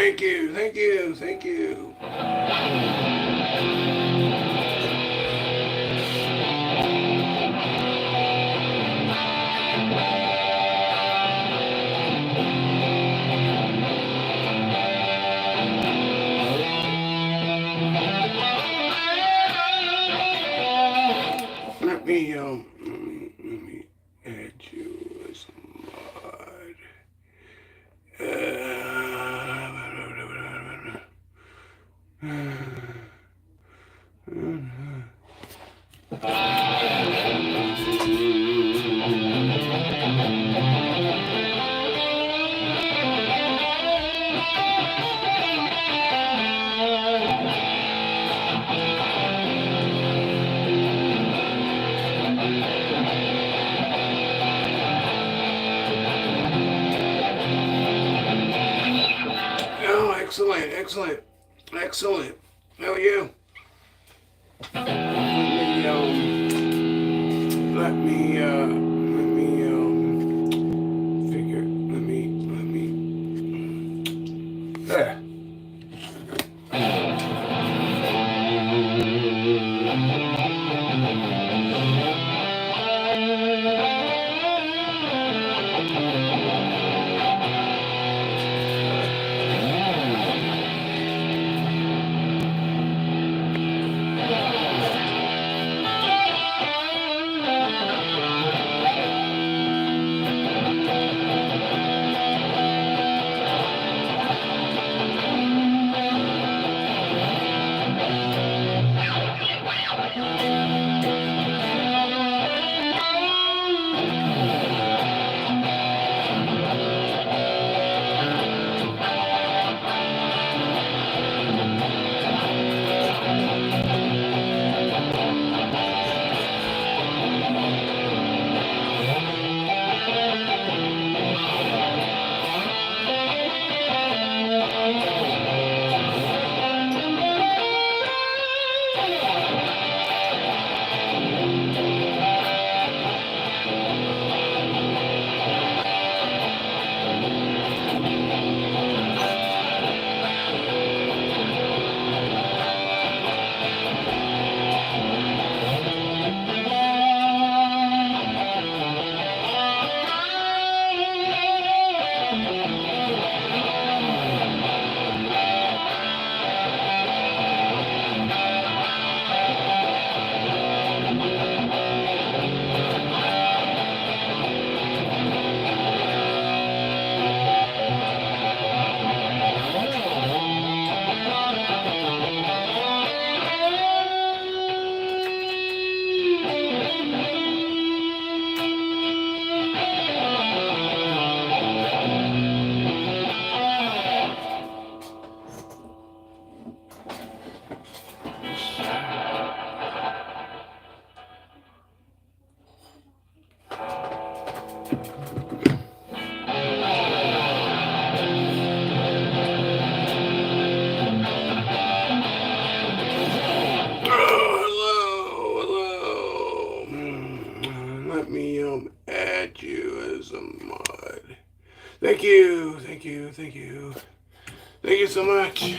Thank you, thank you, thank you. Let me add you as a mod. Oh, excellent, excellent, excellent. How are you? Let me figure. Let me. There. Oh, hello, hello. Let me add you as a mod. Thank you, thank you, thank you. Thank you so much.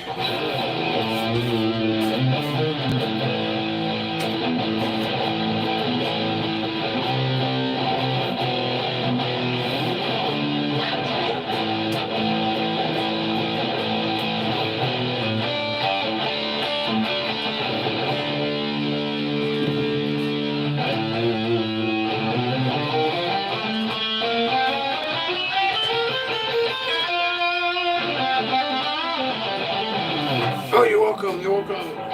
Oh, you're welcome, you're welcome.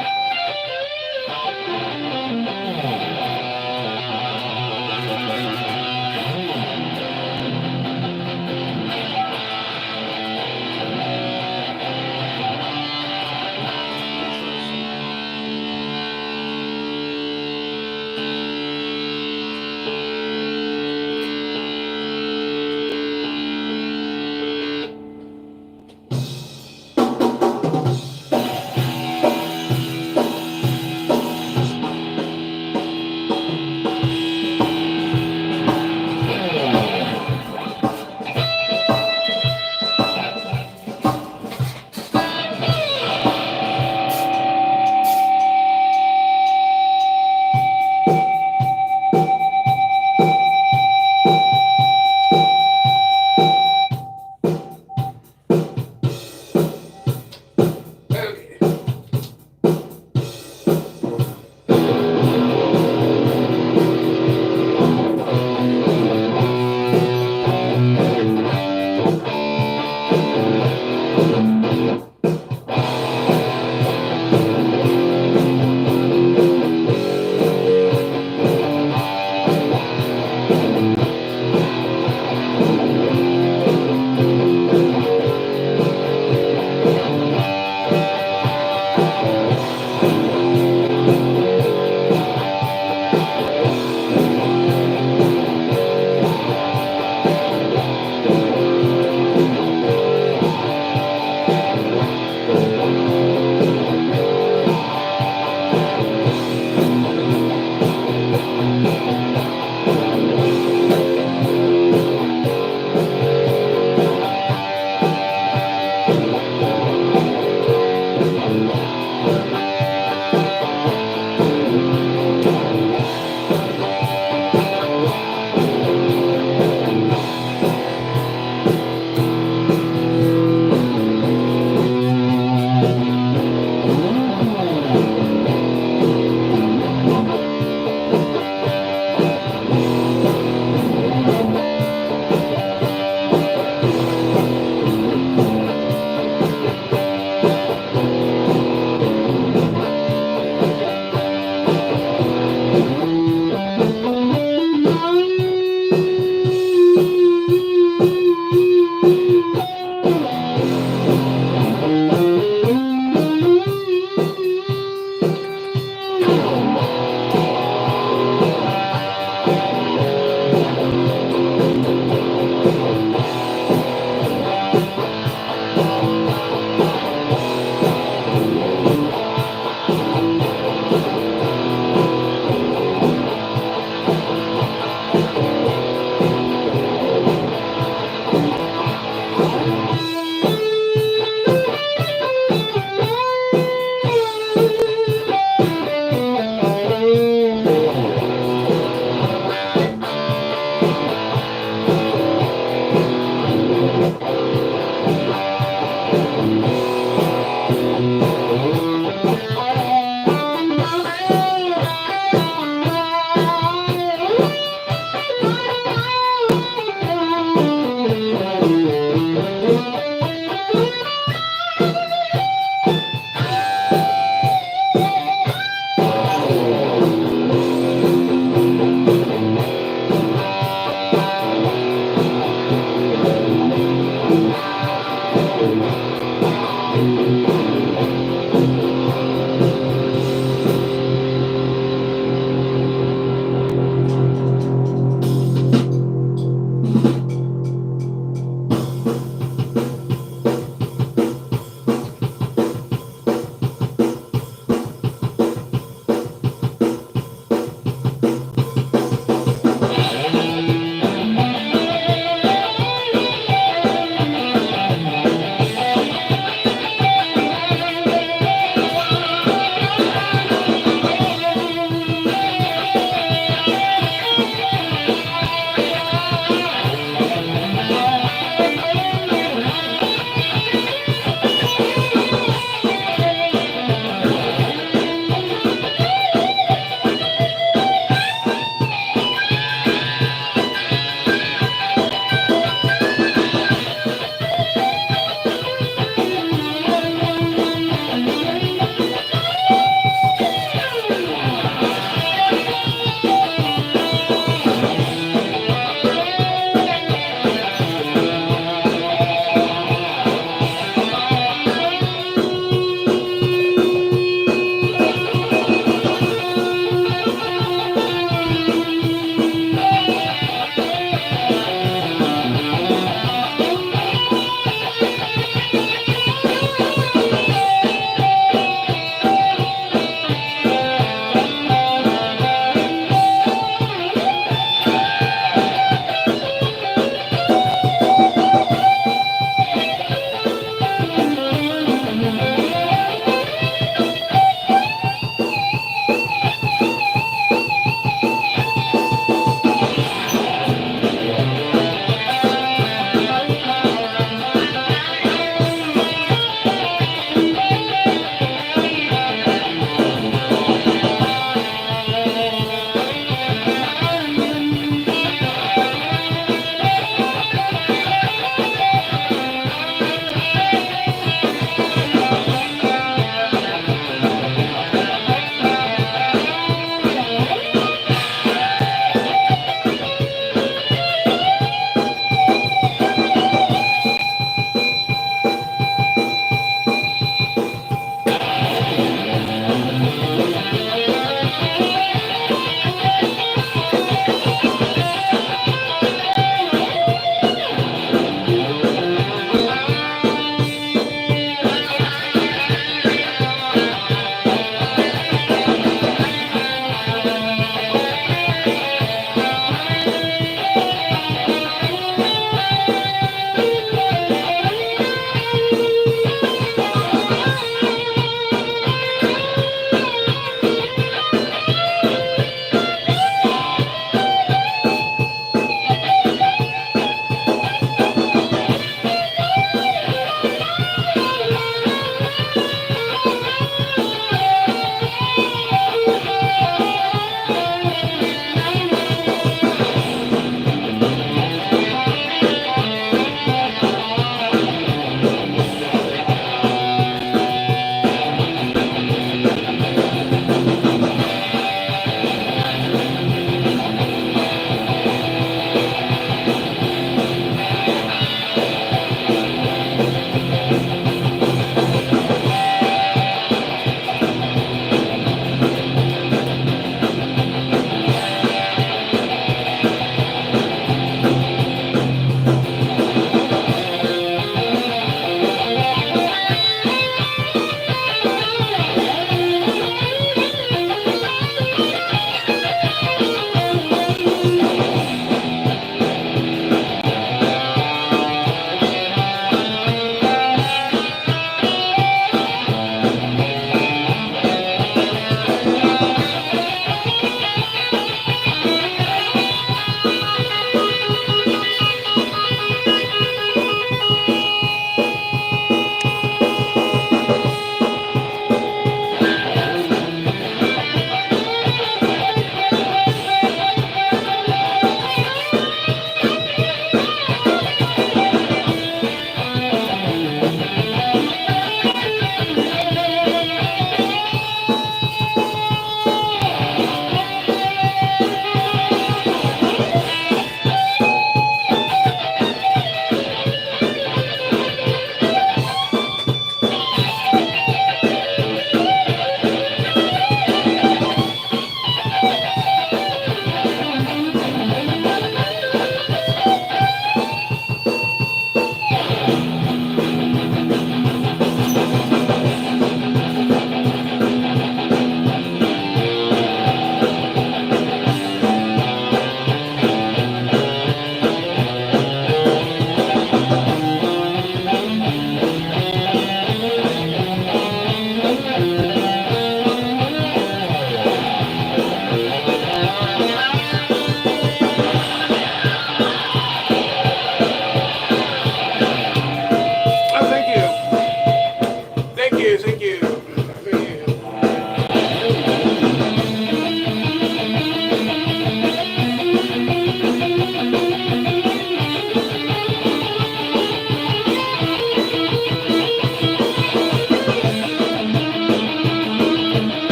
you, thank you. Thank you.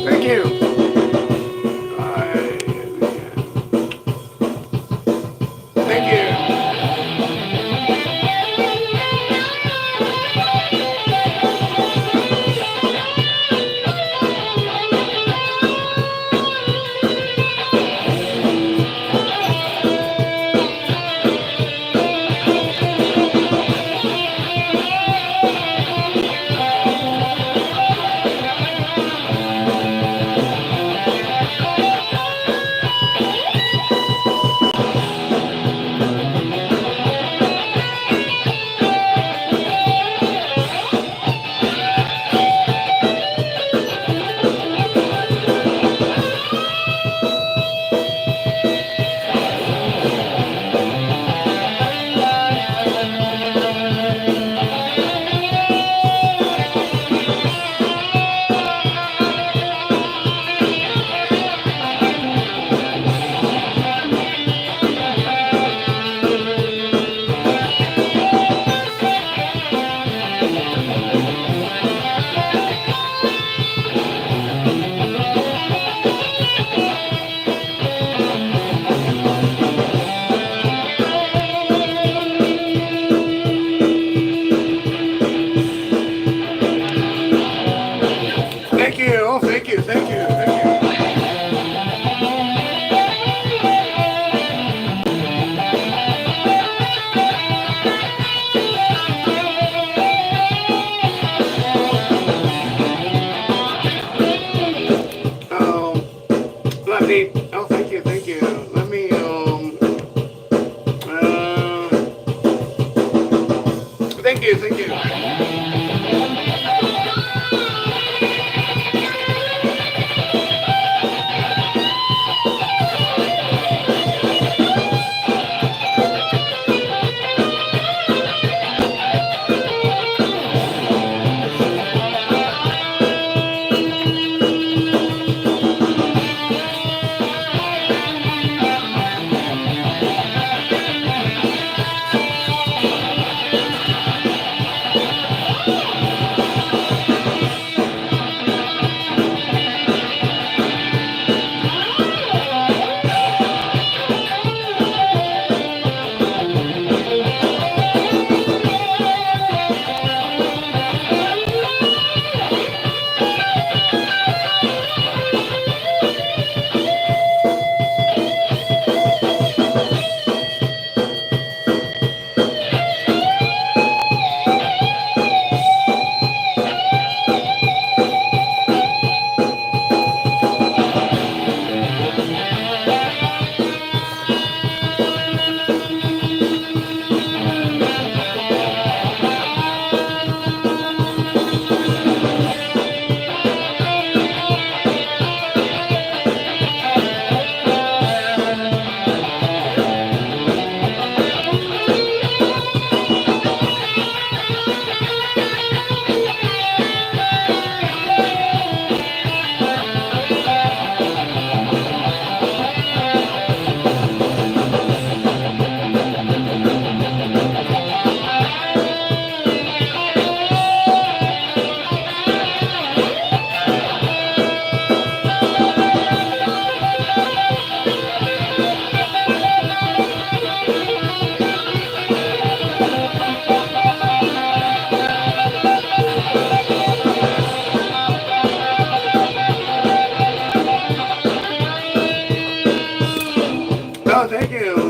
Thank you. Thank you. Thank you. Oh, thank you. Thank you. Thank you. Um, let me. Oh, thank you. Thank you. Let me. Thank you. Thank you.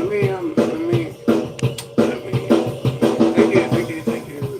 Thank you, thank you, thank you.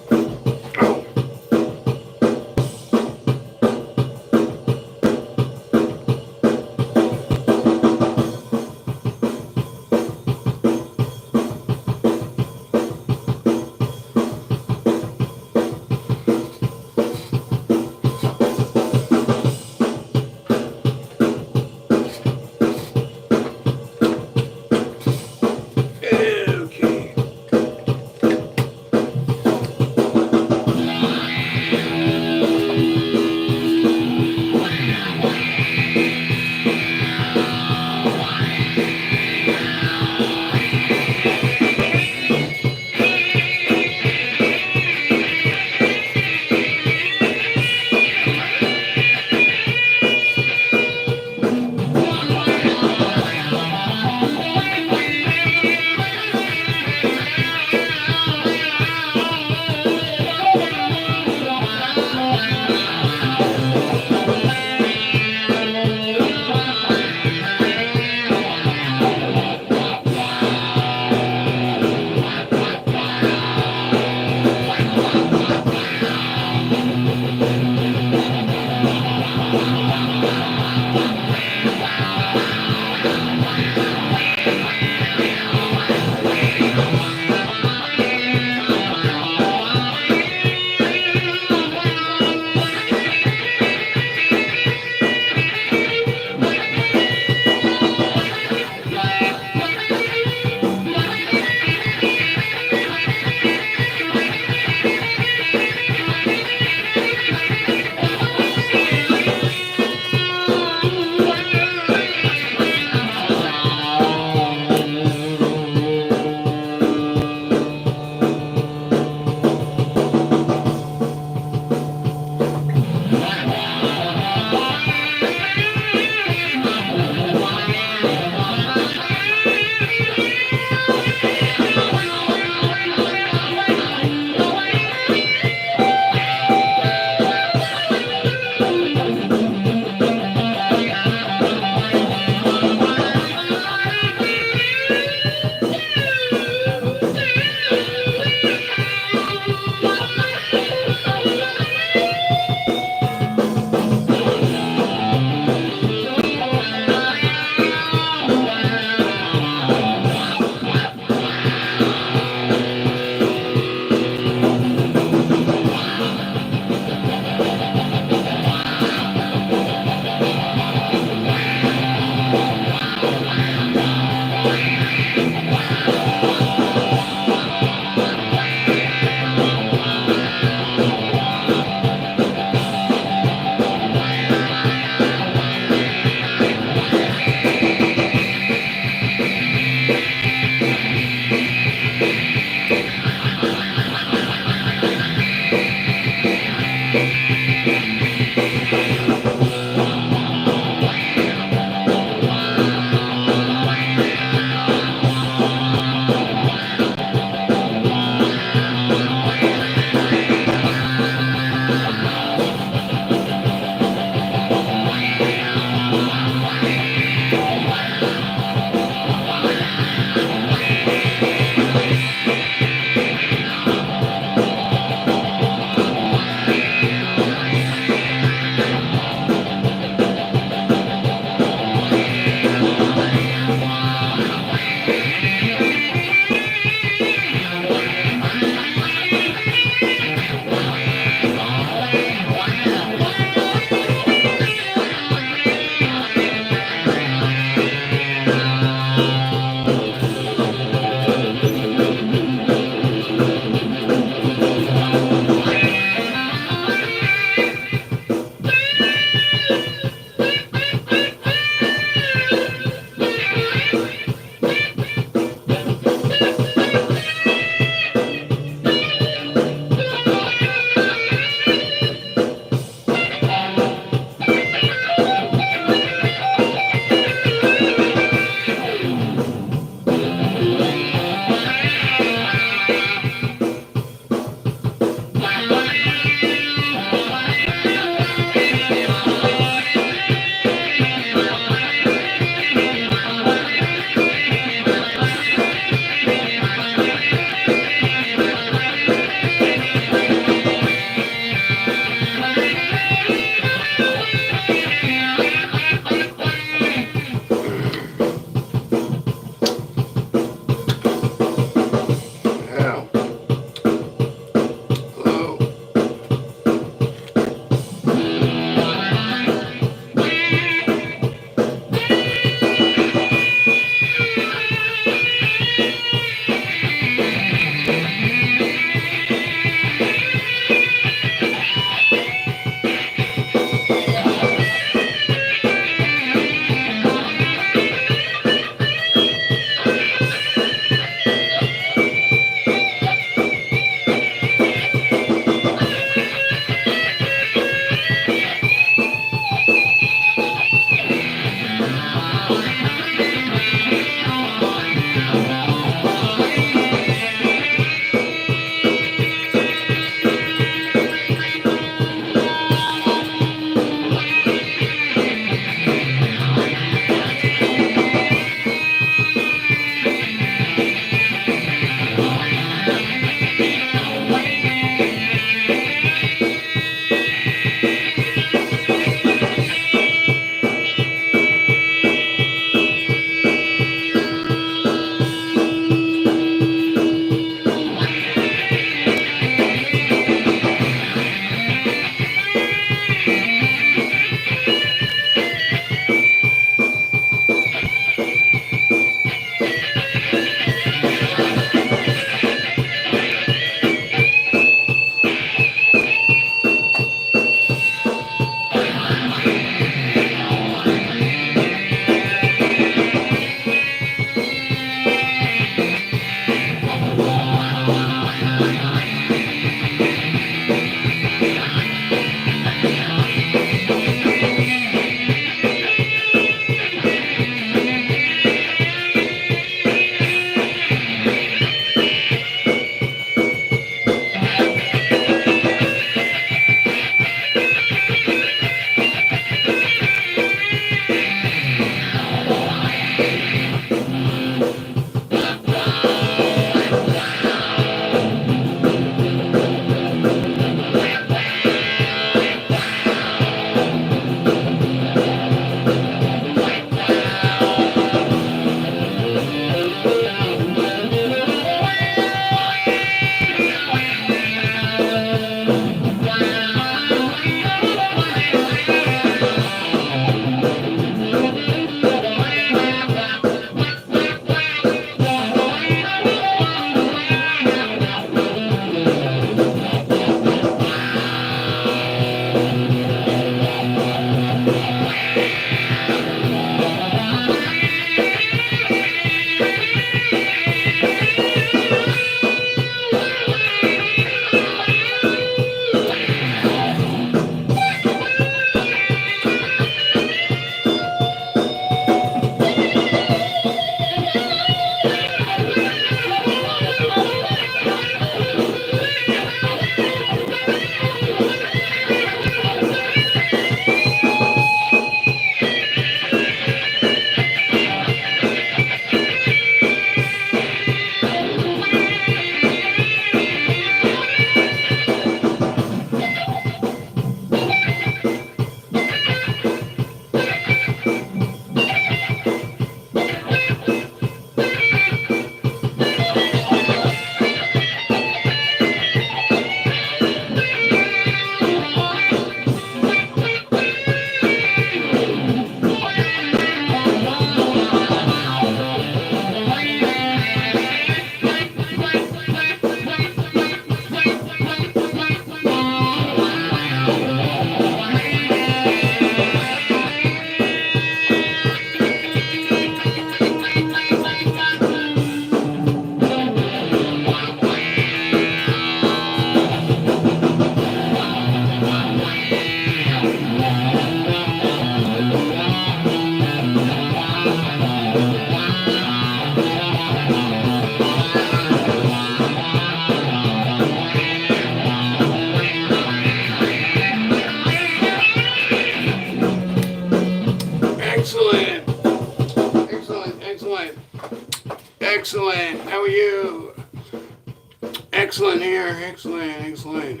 Excellent here. Excellent. Excellent.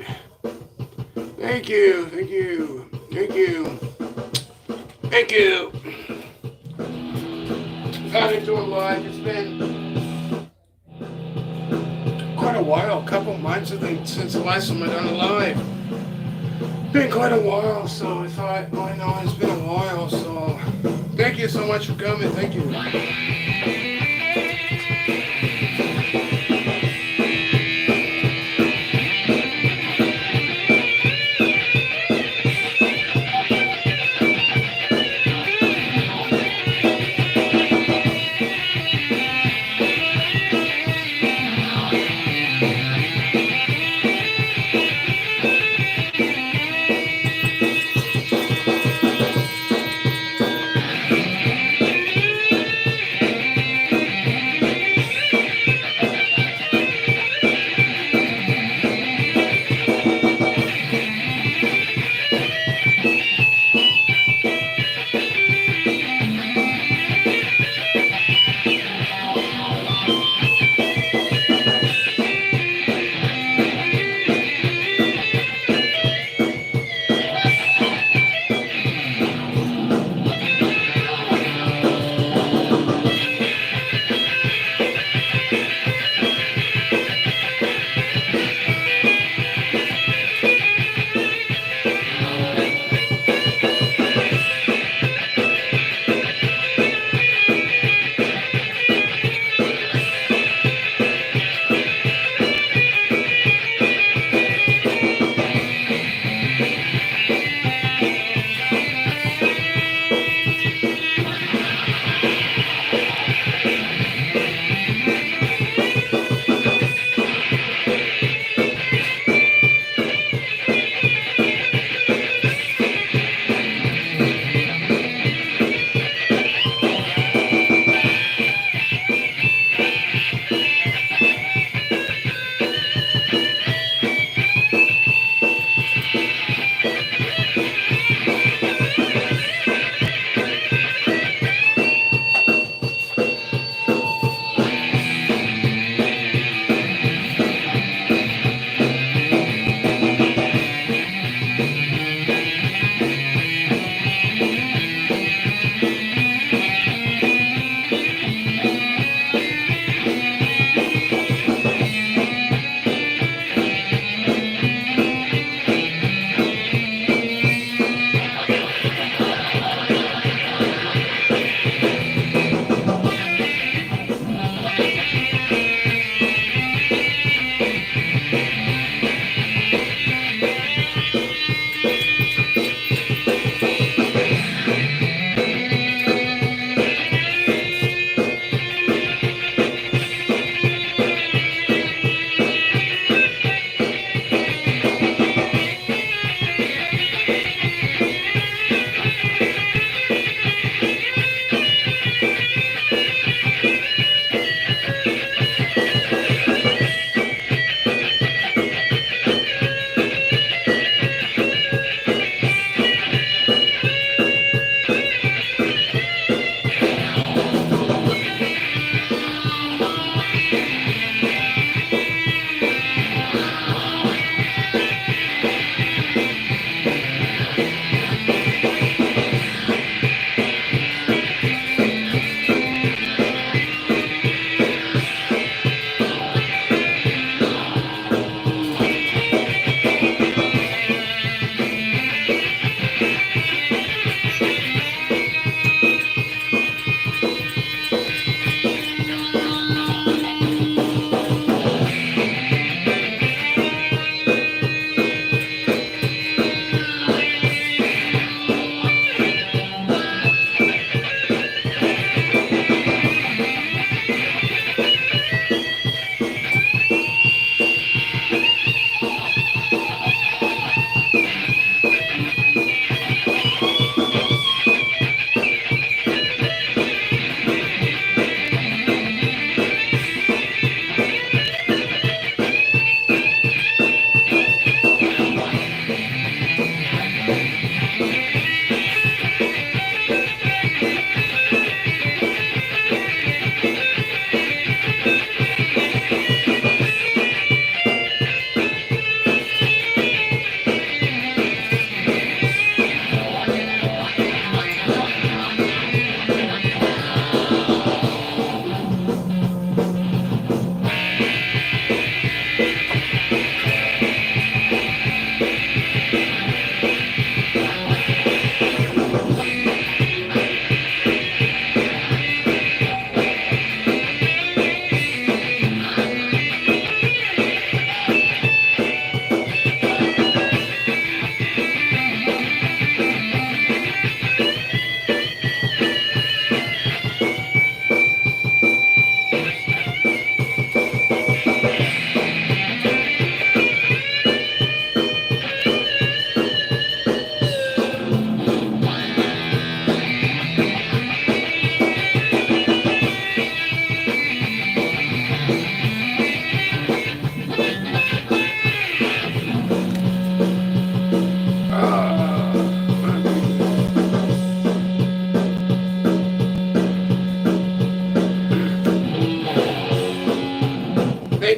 Thank you. Thank you. Thank you. Thank you. Got into it live. It's been quite a while, a couple months, I think, since the last time I done a live. Been quite a while, so I thought, why not? It's been a while, so thank you so much for coming. Thank you.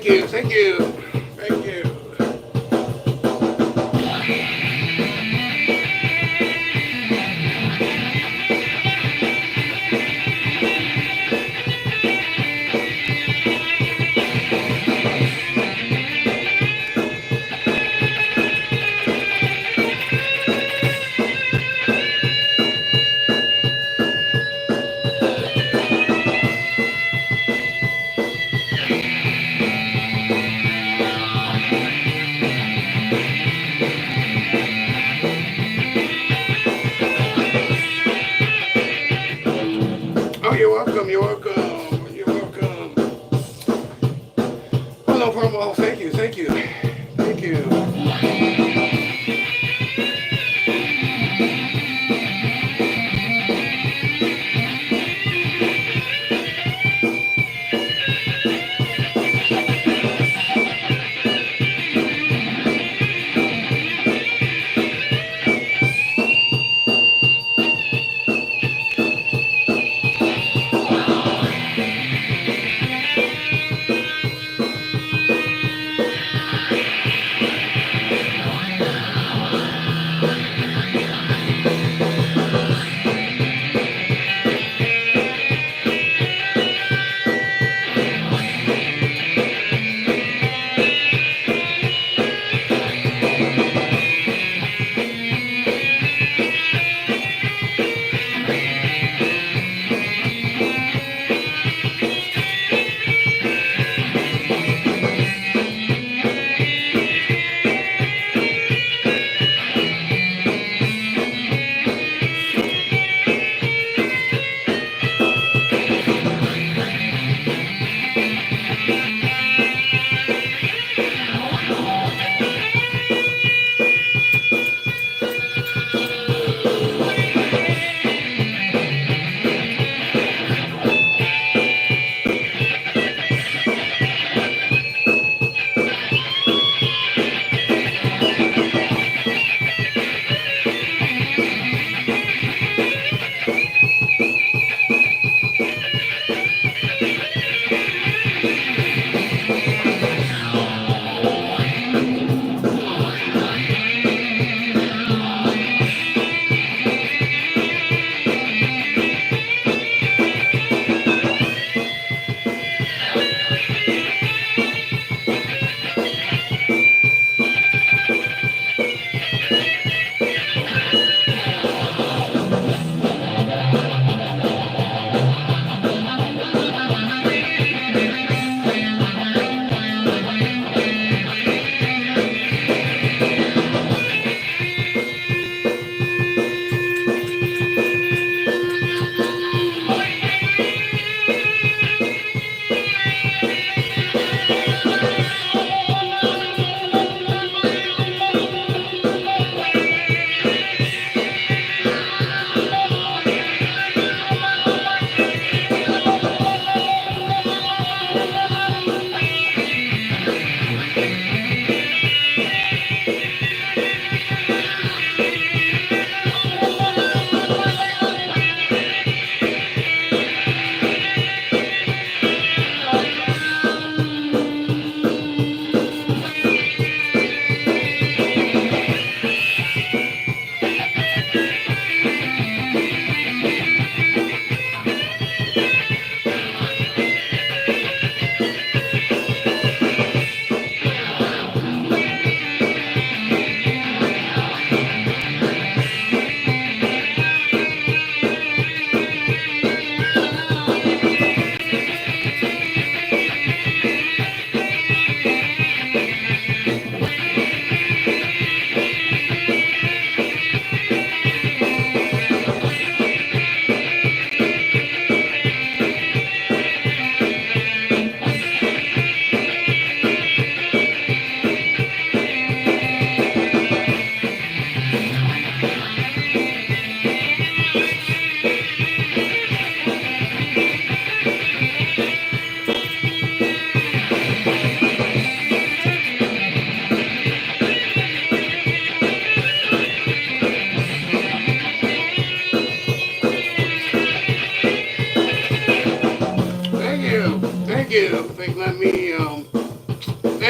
Thank you, thank you, thank you.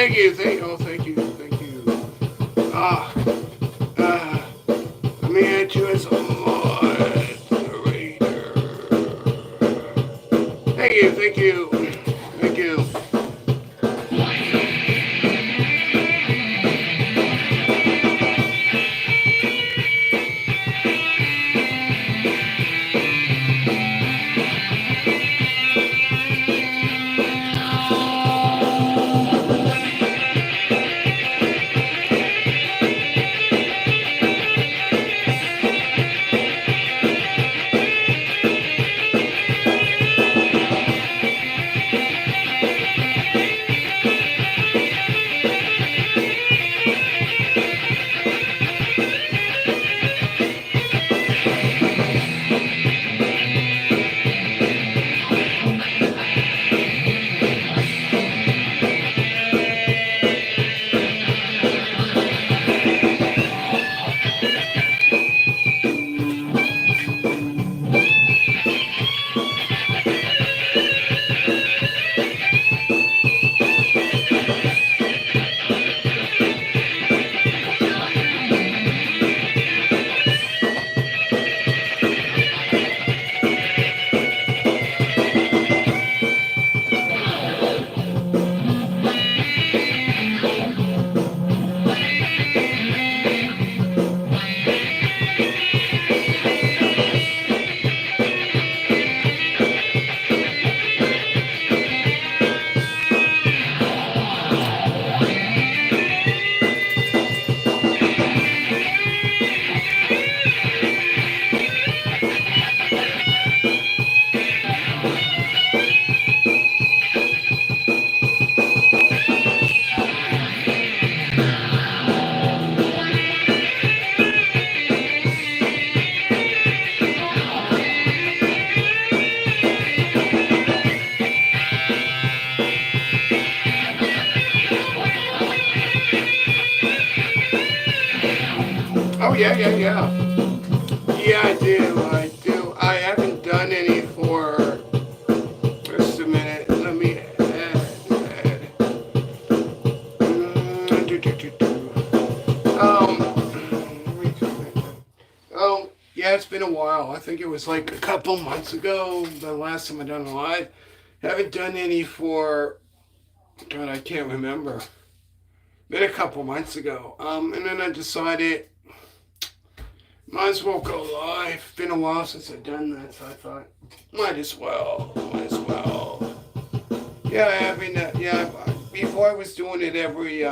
Thank you, thank you, thank you. Ah, let me add you as a moderator. Thank you, thank you, thank you. Oh yeah, yeah, yeah. Yeah, I do. I do. I haven't done any for just a minute. Let me add. Yeah, it's been a while. I think it was like a couple months ago, the last time I done a live. Haven't done any for, God, I can't remember. Been a couple months ago. And then I decided, might as well go live. Been a while since I've done that, so I thought, might as well. Yeah, I mean, yeah, before I was doing it every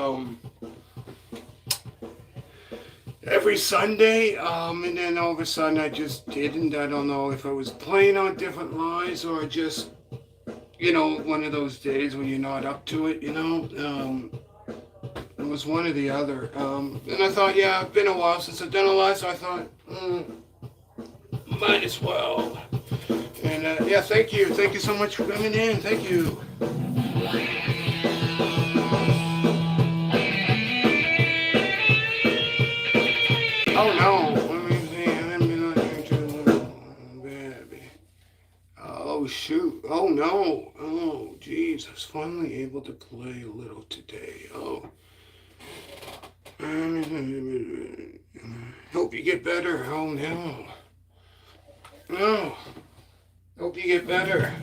Sunday, and then all of a sudden I just didn't. I don't know if I was playing on different lines or just, one of those days when you're not up to it, It was one or the other. And I thought, yeah, it's been a while since I've done a live, so I thought, might as well. And yeah, thank you. Thank you so much for coming in. Thank you. Oh no, let me see. Let me look into baby. Oh shoot. Oh no. Oh jeez. I was finally able to play a little today. Oh. Hope you get better. Oh no. No. Hope you get better.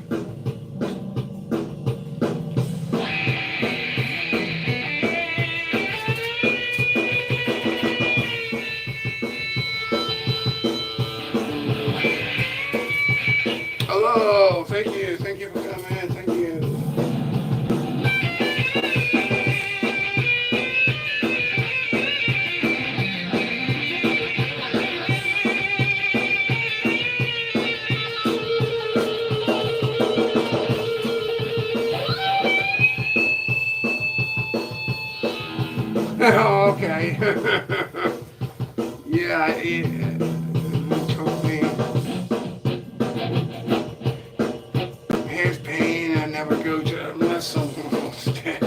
Hello. Thank you. Thank you for coming in. Thank you. Oh, okay. Yeah, it took me. Here's pain. I never go to unless someone's dead.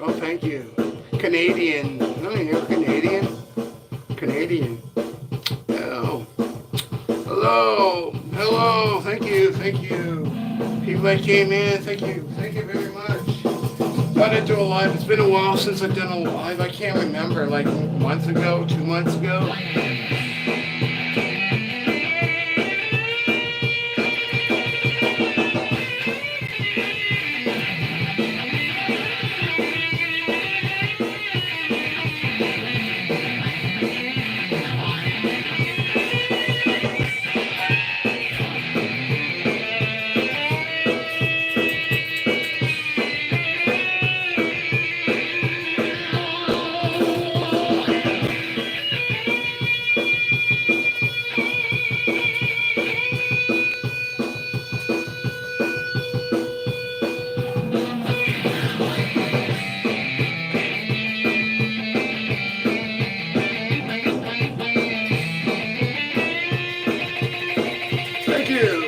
Oh, thank you. Canadian. Oh, you're Canadian? Canadian. Oh. Hello. Hello. Thank you. Thank you. People that came in, thank you. Thank you very much. Thought I'd do a live. It's been a while since I've done a live. I can't remember, like a month ago, 2 months ago. Thank you.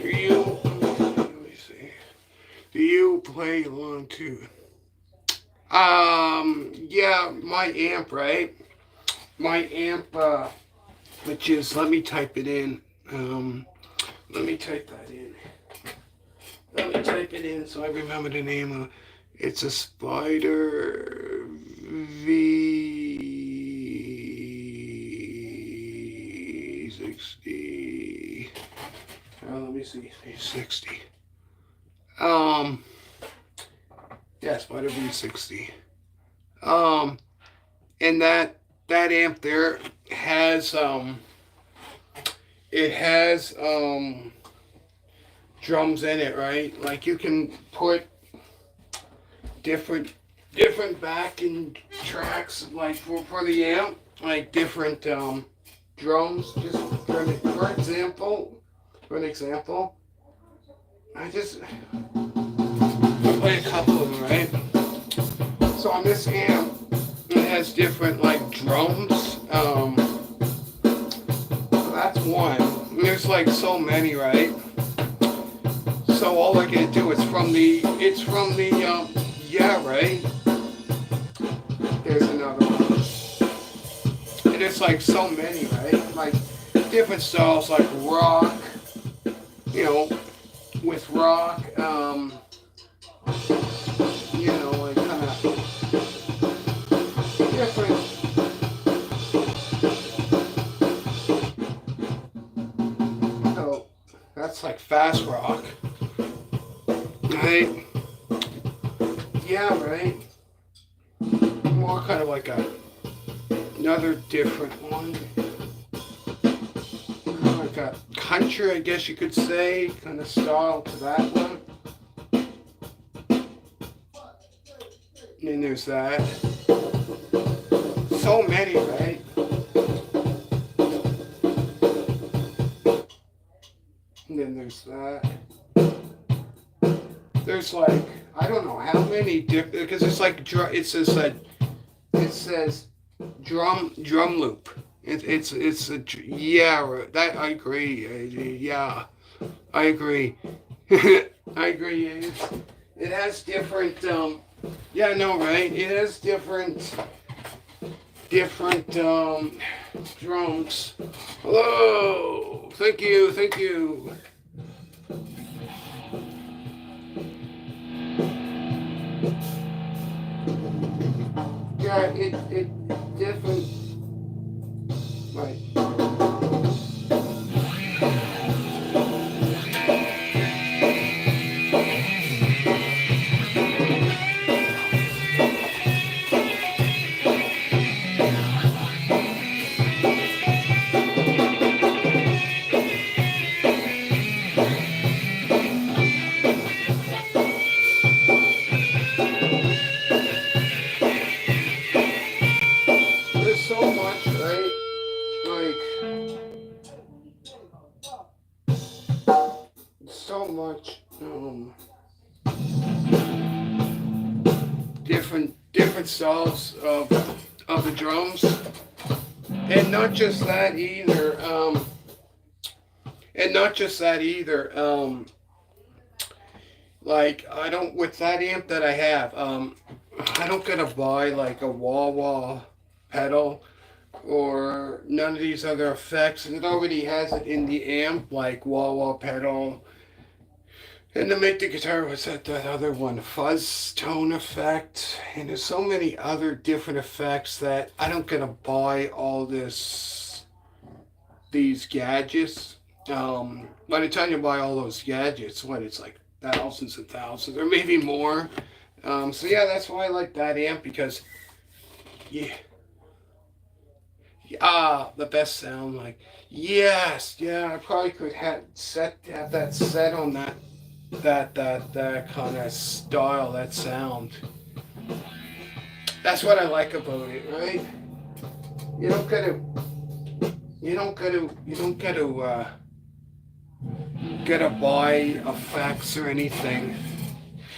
Let me see. Do you play along too? Yeah, my amp, right? My amp, which is, let me type it in. Let me type that in. Let me type it in so I remember the name of. It's a Spider V60. Let me see, V60. Yeah, Spider V60. And that amp there has it has drums in it, right? Like you can put different backing tracks, like for the amp, like different drums. Just for an example, I play a couple of them, right? So on this amp, it has different like drums. That's one. And there's like so many, right? So all I can do is from the yeah, right? There's another one. And it's like so many, right? Like different styles, like rock, you know, with rock, you know, like kind of different. So that's like fast rock, right? Yeah, right. More kind of like another different one. Kind of like a country, I guess you could say, kind of style to that one. And there's that. So many, right? And then there's that. There's like, I don't know how many different, because it's like it says drum loop. It's a, yeah, that I agree. Yeah, I agree. I agree. It has different. Yeah, no, right? It has different different drums. Hello, thank you, thank you. Yeah, it different, like. There's so much, right? Like so much different styles of the drums, and not just that either. And not just that either. Like I don't with that amp that I have. I don't gotta buy like a wah-wah pedal or none of these other effects. It already has it in the amp, like wah-wah pedal. And to make the guitar was that other one, fuzz tone effect. And there's so many other different effects that I don't gotta buy all these gadgets. By the time you buy all those gadgets, what it's like thousands and thousands, or maybe more. So yeah, that's why I like that amp because yeah, the best sound. Like yes, yeah, I probably could have that set on that kind of style, that sound. That's what I like about it, right? You don't gotta, you don't gotta buy effects or anything.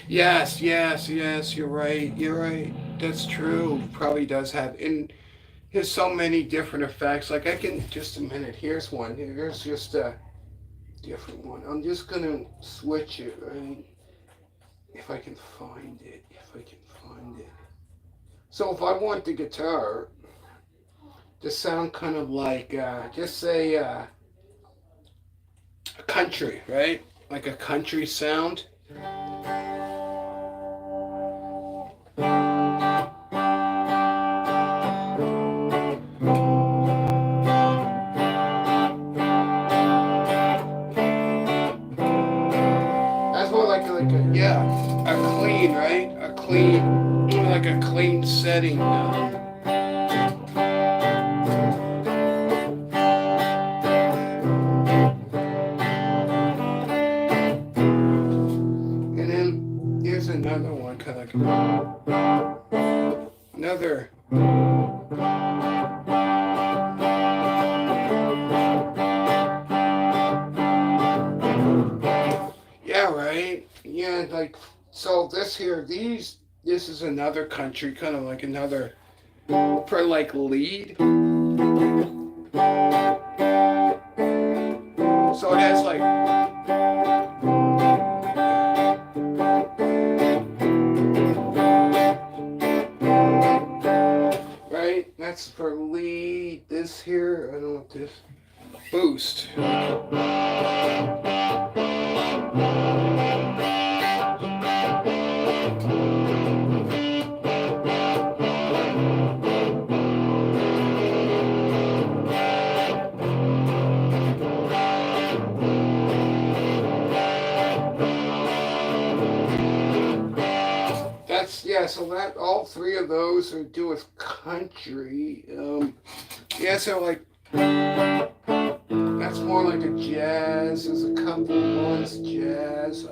Yes, yes, yes. You're right. You're right. That's true. Probably does have. And there's so many different effects. Like I can just a minute. Here's one. Here's just a different one. I'm just gonna switch it. Right? If I can find it. If I can find it. So if I want the guitar to sound kind of like, just say a country, right? Like a country sound. That's more like a yeah, a clean, right? A clean, like a clean setting. And then here's another one, kind of like another. Yeah, right. Yeah, like so. This here, this is another country, kind of like another for like lead. So it has like right. That's for lead. This here, I don't know what this boost. That's yeah. So that all three of those are do with country. Yeah. So like that's more like a jazz. There's a couple ones jazz.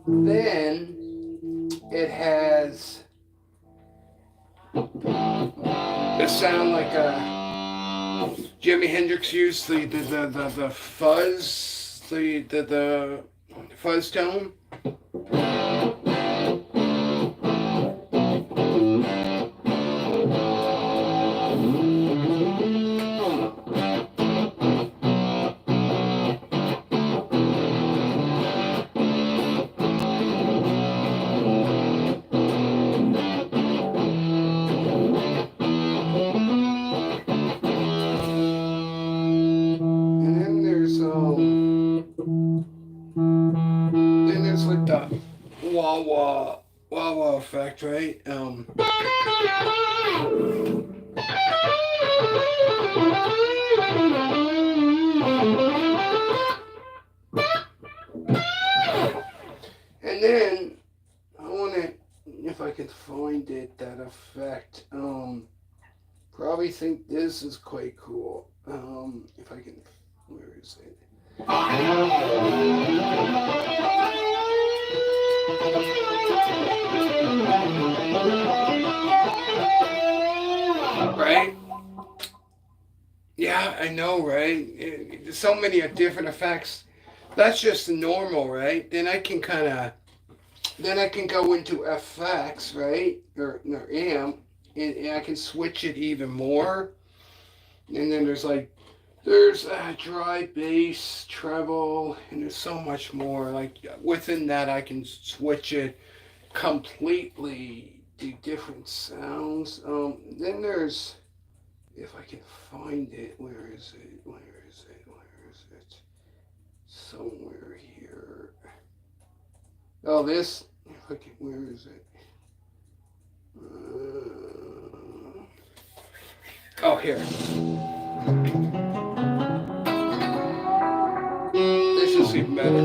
Then it has the sound like Jimi Hendrix used the fuzz the fuzz tone. wah effect, right? And then I want to, if I can find it, that effect. Probably think this is quite cool. If I can, where is it? Right? Yeah, I know, right? There's so many different effects. That's just normal, right? Then I can go into FX, right? Or amp, and I can switch it even more. And then there's dry bass, treble, and there's so much more. Like within that, I can switch it completely to different sounds. Then there's, if I can find it, where is it? Where is it? Where is it? Somewhere here. Oh, this. If I can, where is it? Oh, here. This is even better.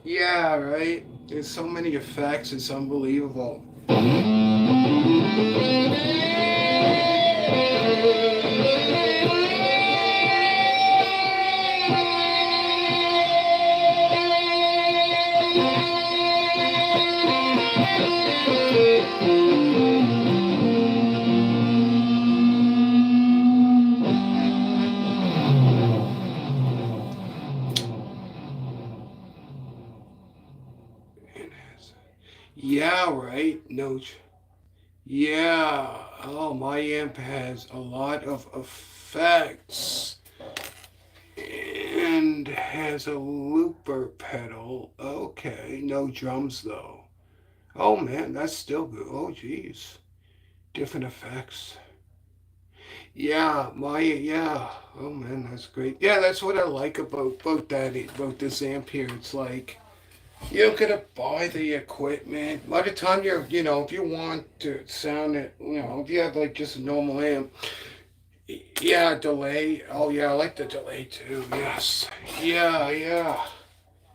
Yeah, right? There's so many effects, it's unbelievable. Yeah, right? No. Yeah. Oh, my amp has a lot of effects. And has a looper pedal. Okay, no drums though. Oh man, that's still good. Oh geez. Different effects. Yeah. Oh man, that's great. Yeah, that's what I like about this amp here. It's like you don't gotta buy the equipment. By the time if you want to sound it, if you have like just a normal amp, yeah, delay. Oh yeah, I like the delay too. Yes. Yeah.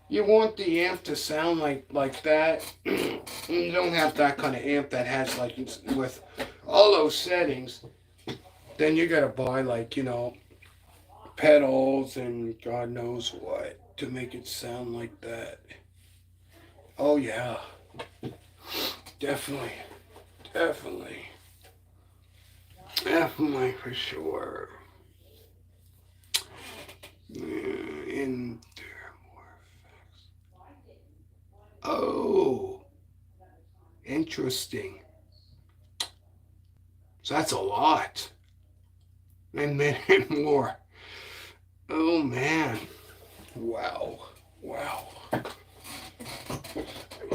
You want the amp to sound like that. You don't have that kind of amp that has like with all those settings. Then you gotta buy pedals and God knows what to make it sound like that. Oh yeah, definitely, definitely, definitely for sure. And there are more effects. Oh, interesting. So that's a lot, and many more. Oh man, wow.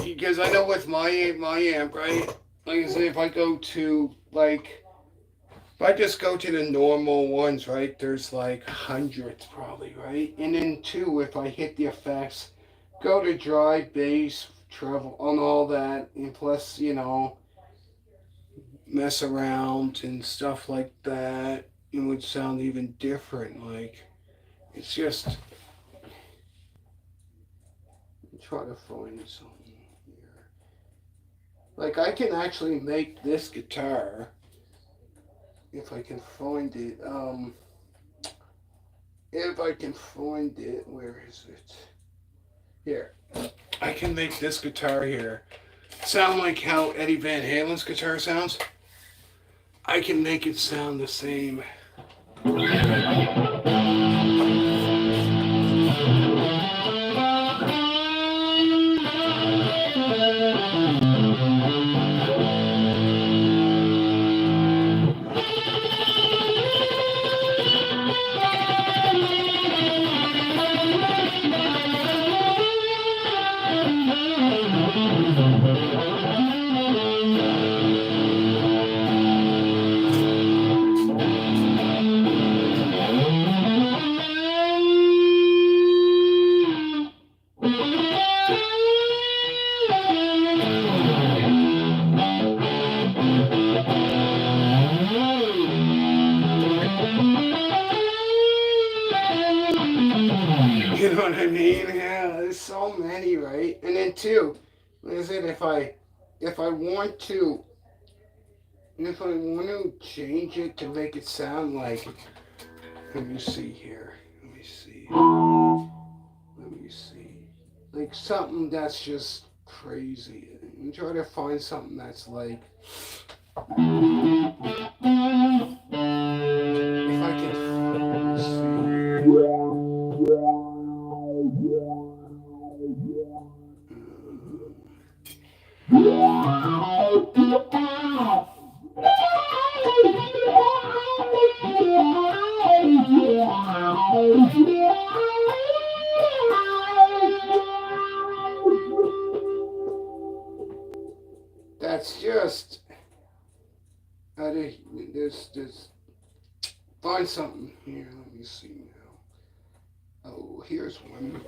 Because I know with my amp, right? Like I say, if I just go to the normal ones, right? There's like hundreds probably, right? And then two, if I hit the effects, go to dry bass, treble, and all that, and plus mess around and stuff like that, it would sound even different. Like it's just try to find something here. Like I can actually make this guitar if I can find it. If I can find it, where is it? Here. I can make this guitar here sound like how Eddie Van Halen's guitar sounds. I can make it sound the same. too. Like I said, if I want to if I want to change it to make it sound like, let me see here. Let me see. Let me see. Like something that's just crazy. And try to find something that's like, if I can, let me that's just, there's, find something here. Let me see now. Oh, here's one.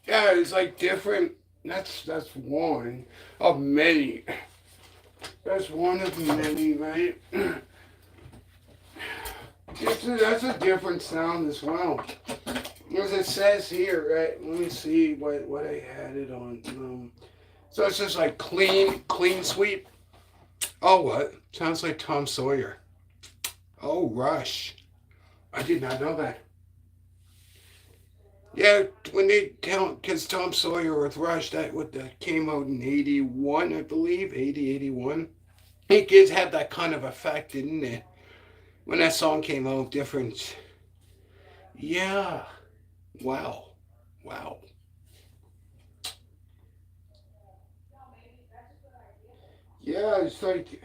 Yeah, it's like different. That's one of many. That's one of many, right? That's a different sound as well. As it says here, right? Let me see what I had it on. So it's just like clean sweep. Oh, what? Sounds like Tom Sawyer. Oh, Rush. I did not know that. Yeah, when they count, because Tom Sawyer with Rush, that came out in 81, I believe, 80, 81. It did have that kind of effect, didn't it? When that song came out, different. Yeah. Wow. Wow. Yeah, it's like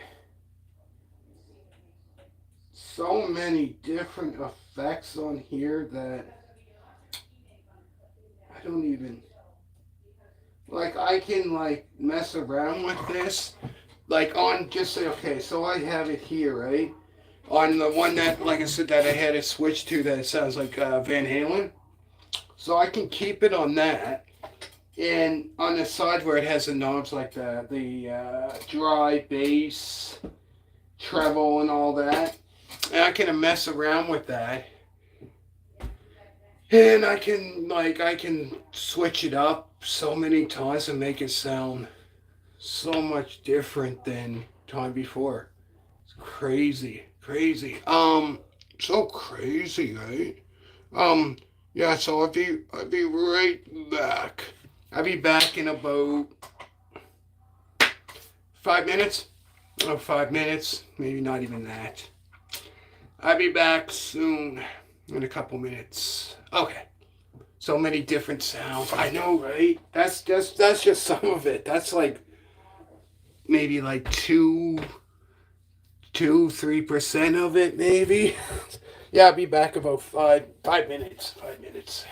so many different effects on here that I don't even like. I can like mess around with this, like on just say okay. So I have it here, right? On the one that, like I said, that I had it switched to, that it sounds like Van Halen. So I can keep it on that, and on the side where it has the knobs like the dry bass, treble, and all that, and I can mess around with that. And I can switch it up so many times and make it sound so much different than time before. It's crazy, crazy. So crazy, right? Um, yeah. So I'll be right back. I'll be back in about 5 minutes. Oh, 5 minutes, maybe not even that. I'll be back soon in a couple minutes. Okay. So many different sounds. I know, right? That's just some of it. That's like maybe like 3% of it, maybe. Yeah, I'll be back about 5 minutes. 5 minutes.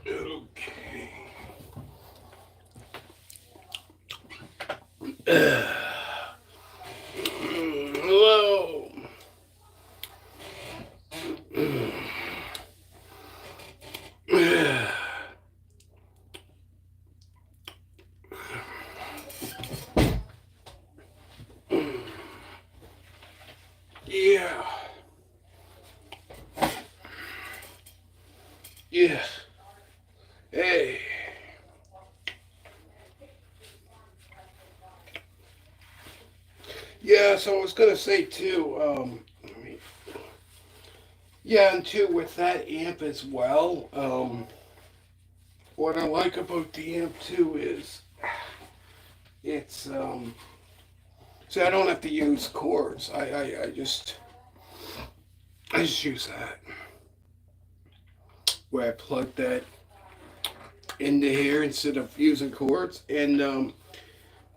Okay. Hello. Yeah. Yes. Hey. Yeah, so I was gonna say too, yeah, and too with that amp as well, what I like about the amp too is it's see I don't have to use chords. I just use that. Where I plug that into here instead of using chords. And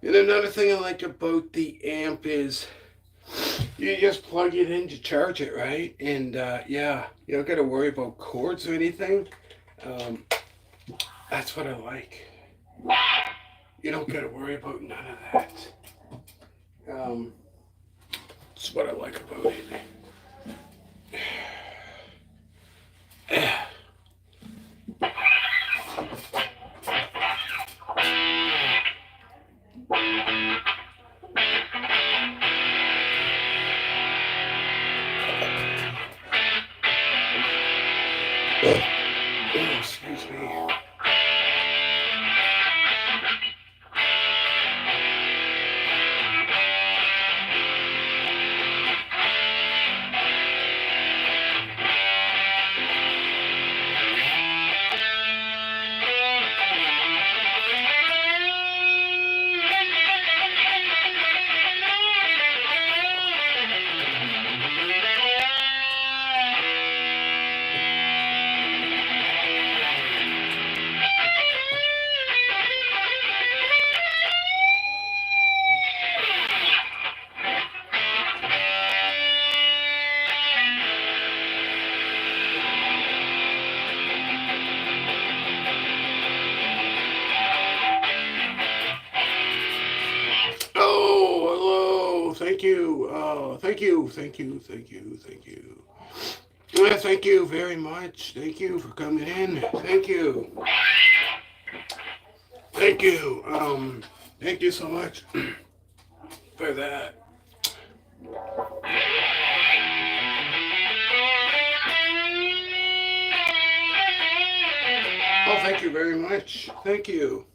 another thing I like about the amp is you just plug it in to charge it, right? And yeah, you don't got to worry about chords or anything. Um, that's what I like. You don't got to worry about none of that. Um, that's what I like about it. Oh, excuse me. Oh, hello. Thank you. Thank you. Thank you. Thank you. Thank you. Thank you very much. Thank you for coming in. Thank you. Thank you. Thank you so much for that. Oh, thank you very much. Thank you.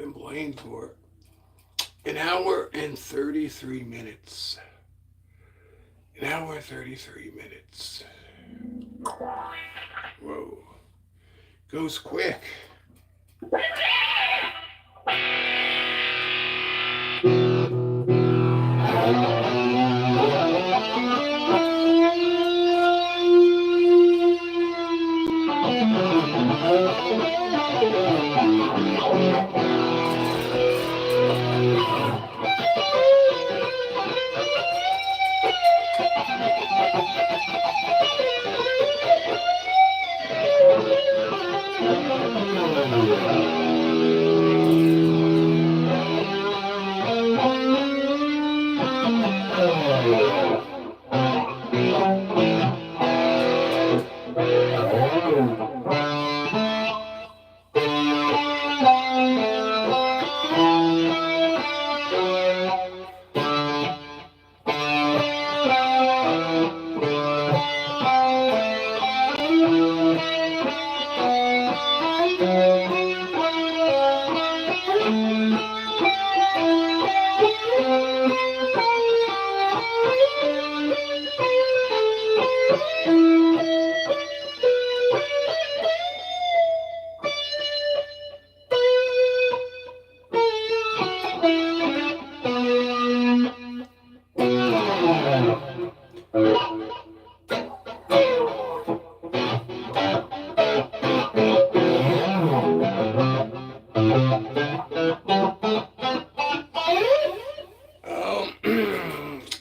been playing for an hour and 33 minutes. An hour and 33 minutes. Whoa. Goes quick.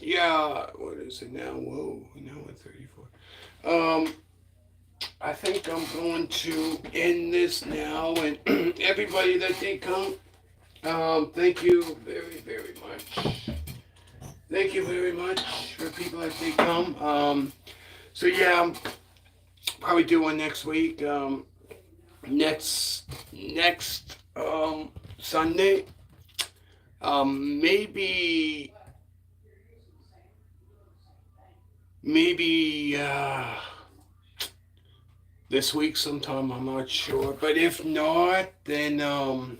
Yeah, what is it now? Whoa, now at 34. I think I'm going to end this now, and everybody that did come, thank you very, very much. Thank you very much for people that did come. So yeah, I'm probably doing next week. Next Sunday. Maybe this week sometime. I'm not sure, but if not, then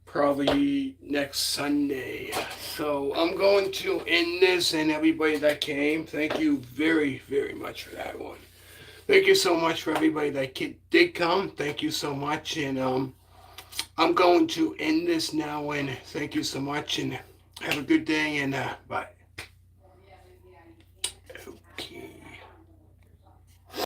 probably next Sunday. So I'm going to end this, and everybody that came, thank you very, very much for that one. Thank you so much for everybody that did come. Thank you so much, and I'm going to end this now, and thank you so much, and have a good day, and bye.